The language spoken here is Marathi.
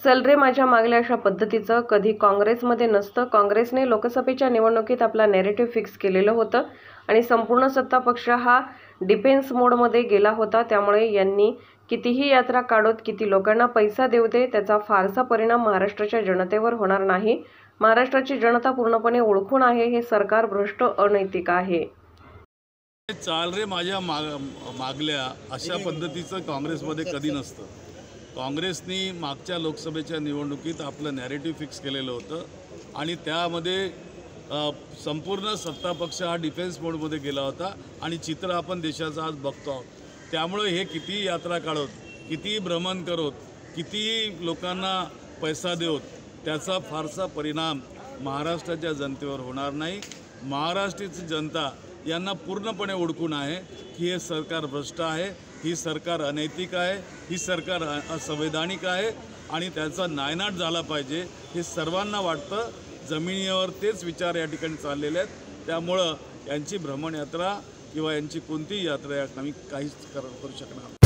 चल रे माझ्या मागल्या अशा पद्धतीचं कधी काँग्रेसमध्ये नसतं। काँग्रेसने लोकसभेच्या निवडणुकीत आपला नॅरेटिव्ह फिक्स केलेलं होतं आणि संपूर्ण सत्ता पक्ष हा डिफेन्स मोडमध्ये गेला होता। त्यामुळे यांनी कितीही यात्रा काढोत, किती लोकांना पैसा देऊ दे, त्याचा फारसा परिणाम महाराष्ट्राच्या जनतेवर होणार नाही। महाराष्ट्राची जनता पूर्णपणे ओळखून आहे, हे सरकार भ्रष्ट अनैतिक आहे। चाल रे माझ्या मागल्या अशा पद्धतीचं काँग्रेसमध्ये कधी नसतं। काँग्रेसनी मागच्या लोकसभेच्या निवडणुकीत आपलं नॅरेटिव्ह फिक्स केलेलं होतं आणि त्यामध्ये संपूर्ण सत्ता पक्ष हा डिफेन्स मोडमध्ये गेला होता आणि चित्र आपण देशाचं आज बघतो आहोत। त्यामुळे हे कितीही यात्रा काढोत, कितीही भ्रमण करोत, कितीही लोकांना पैसा देऊत, त्याचा फारसा परिणाम महाराष्ट्राच्या जनतेवर होणार नाही। महाराष्ट्राची जनता यांना पूर्णपणे ओळखून आहे की हे सरकार भ्रष्ट आहे, ही सरकार अनैतिक आहे, ही सरकार असंवैधानिक आहे आणि त्याचा नायनाट झाला पाहिजे हे सर्वांना वाटतं। जमिनीवर तेच विचार या ठिकाणी चाललेले आहेत। त्यामुळं यांची भ्रमणयात्रा किंवा यांची कोणतीही यात्रा आम्ही काहीच करू शकणार नाही।